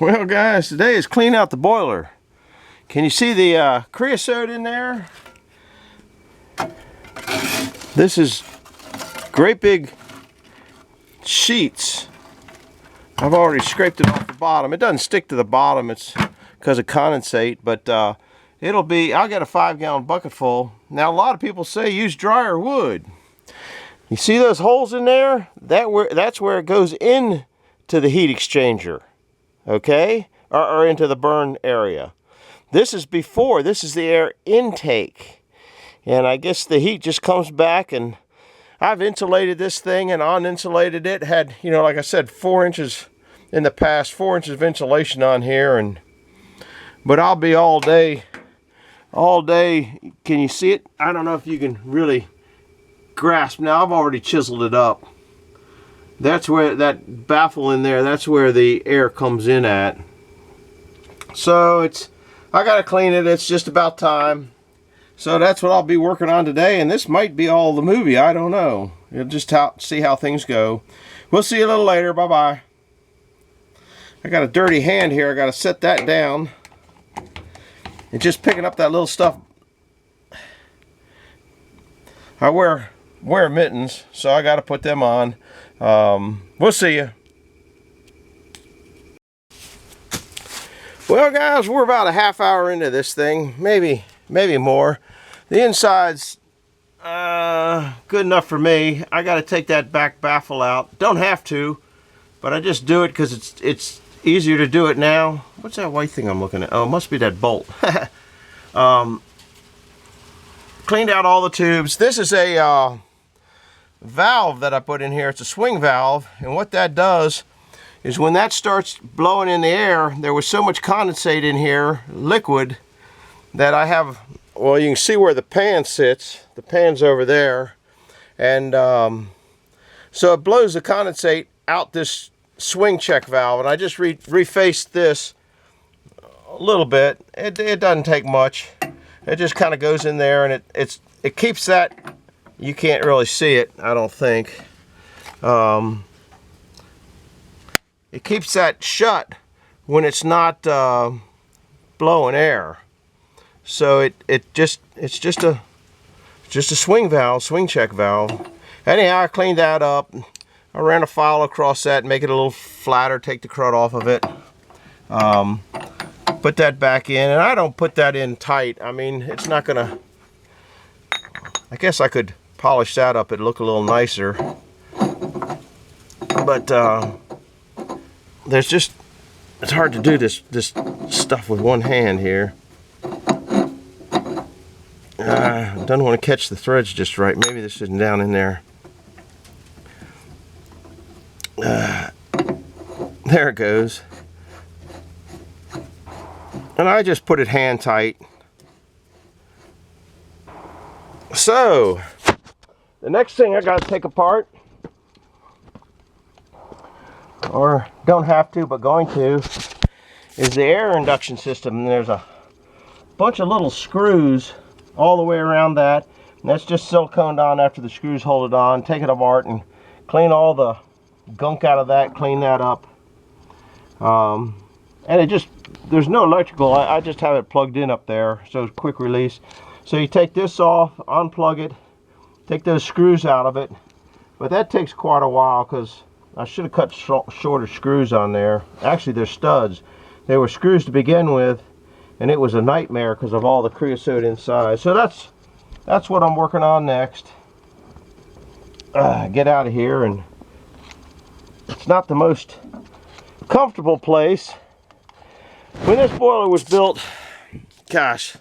Well guys, today is clean out the boiler. Can you see the creosote in there? This is great big sheets. I've already scraped it off the bottom. It doesn't stick to the bottom, it's because of condensate, but it'll be, I'll get a 5-gallon bucket full. Now a lot of people say use dryer wood. You see those holes in there? That's where it goes in to the heat exchanger, okay? Or into the burn area. This is before, this is the air intake. And I guess the heat just comes back, and I've insulated this thing and uninsulated it. Had, you know, like I said, 4 inches in the past, 4 inches of insulation on here, but I'll be all day. Can you see it? I don't know if you can really grasp. Now I've already chiseled it up. That's where that baffle in there, that's where the air comes in at. So I gotta clean it. It's just about time. So that's what I'll be working on today, and this might be all the movie. I don't know. You'll just see how things go. We'll see you a little later. Bye-bye. I got a dirty hand here. I got to set that down. And just picking up that little stuff. I wear mittens, so I got to put them on. We'll see you. Well, guys, we're about a half hour into this thing, maybe more. The inside's good enough for me. I got to take that back baffle out. Don't have to, but I just do it because it's easier to do it now. What's that white thing I'm looking at? Oh, it must be that bolt. Cleaned out all the tubes. This is a valve that I put in here. It's a swing valve, and what that does is when that starts blowing in the air, there was so much condensate in here, liquid, that I have, well, you can see where the pan sits. The pan's over there, and so it blows the condensate out this swing check valve, and I just refaced this a little bit. It doesn't take much. It just kind of goes in there, and it keeps that. You can't really see it, I don't think. It keeps that shut when it's not blowing air. So it's just a swing valve, swing check valve. Anyhow, I cleaned that up. I ran a file across that, make it a little flatter, take the crud off of it. Put that back in, and I don't put that in tight. I mean, it's not gonna, I guess I could polish that up, it'd look a little nicer. But there's just, it's hard to do this stuff with one hand here. Don't want to catch the threads just right. Maybe this isn't down in there. There it goes. And I just put it hand tight. So, the next thing I got to take apart, or don't have to, but going to, is the air induction system. And there's a bunch of little screws all the way around that, and that's just siliconed on after the screws hold it on. Take it apart and clean all the gunk out of that, clean that up. And it just, there's no electrical, I just have it plugged in up there, so it's quick release. So you take this off, unplug it, take those screws out of it, but that takes quite a while because I should have cut shorter screws on there. Actually, they're studs. They were screws to begin with, and it was a nightmare because of all the creosote inside. So that's what I'm working on next. Get out of here, and it's not the most comfortable place. When this boiler was built, gosh,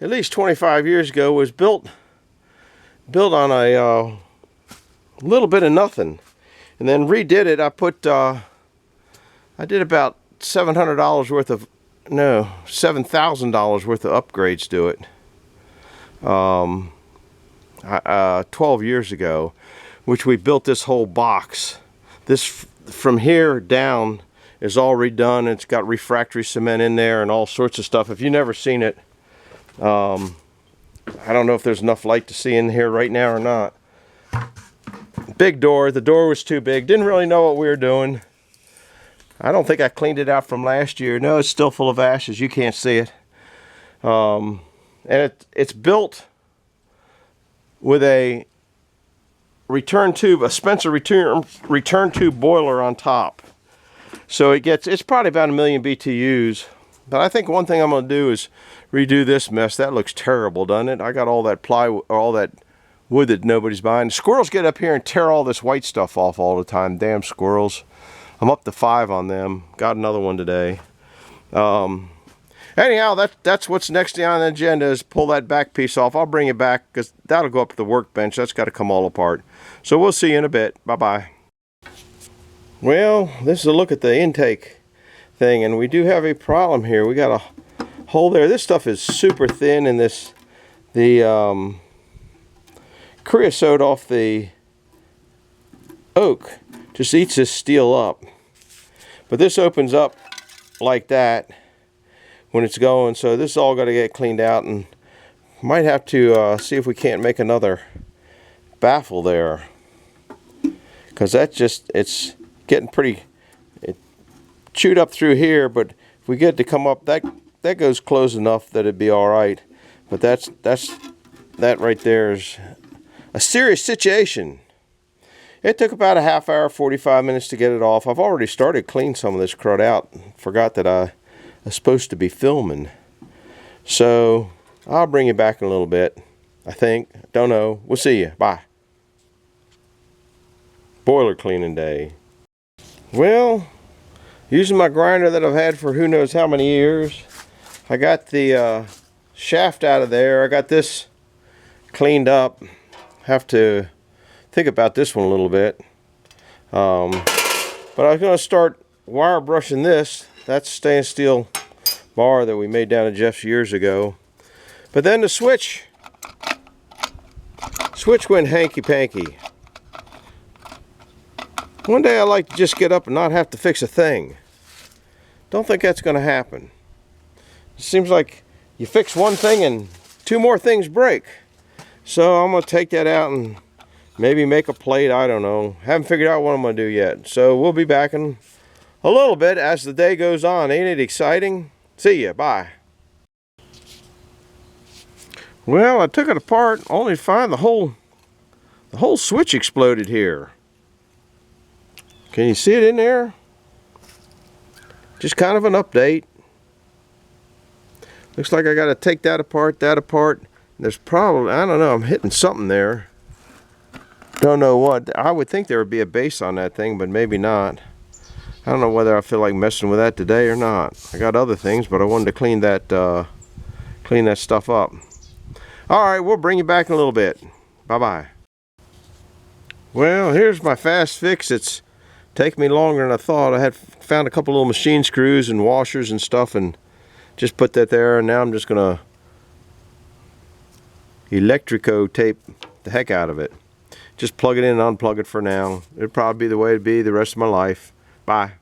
at least 25 years ago, was built on a little bit of nothing, and then redid it. I did about $700 worth of, no, $7,000 worth of upgrades to it 12 years ago, which we built this whole box. This from here down is all redone. It's got refractory cement in there and all sorts of stuff. If you've never seen it, I don't know if there's enough light to see in here right now or not. Big door. The door was too big. Didn't really know what we were doing. I don't think I cleaned it out from last year. No, it's still full of ashes. You can't see it. And it's built with a return tube, a Spencer return tube boiler on top. So it's probably about 1,000,000 BTUs. But I think one thing I'm going to do is redo this mess. That looks terrible, doesn't it? I got all that plywood, or all that wood that nobody's buying. Squirrels get up here and tear all this white stuff off all the time. Damn squirrels. I'm up to 5 on them. Got another one today. Anyhow, that's what's next on the agenda, is pull that back piece off. I'll bring it back because that'll go up to the workbench. That's got to come all apart. So we'll see you in a bit. Bye-bye. Well, this is a look at the intake thing, and we do have a problem here. We got a hole there. This stuff is super thin, and the creosote off the oak just eats this steel up. But this opens up like that when it's going, so this is all got to get cleaned out, and might have to see if we can't make another baffle there, because it's getting pretty chewed up through here. But if we get to come up, that goes close enough that it'd be all right. But that right there is a serious situation. It took about a half hour, 45 minutes to get it off. I've already started cleaning some of this crud out. Forgot that I was supposed to be filming. So I'll bring you back in a little bit, I think. Don't know. We'll see you. Bye. Boiler cleaning day. Well, using my grinder that I've had for who knows how many years, I got the shaft out of there. I got this cleaned up. Have to think about this one a little bit. But I was going to start wire brushing this. That's stainless steel bar that we made down at Jeff's years ago. But then the switch went hanky-panky. One day I'd like to just get up and not have to fix a thing. Don't think that's going to happen. It seems like you fix one thing and 2 more things break. So I'm going to take that out and maybe make a plate. I don't know. Haven't figured out what I'm going to do yet. So we'll be back in a little bit as the day goes on. Ain't it exciting? See ya. Bye. Well, I took it apart only to find the whole switch exploded here. Can you see it in there? Just kind of an update. Looks like I got to take that apart. There's probably, I don't know, I'm hitting something there. Don't know what. I would think there would be a base on that thing, but maybe not. I don't know whether I feel like messing with that today or not. I got other things, but I wanted to clean that stuff up. All right, we'll bring you back in a little bit. Bye-bye. Well, here's my fast fix. It's taken me longer than I thought. I had found a couple little machine screws and washers and stuff, and just put that there. And now I'm just gonna electrico tape the heck out of it. Just plug it in and unplug it for now. It'll probably be the way it'd be the rest of my life. Bye.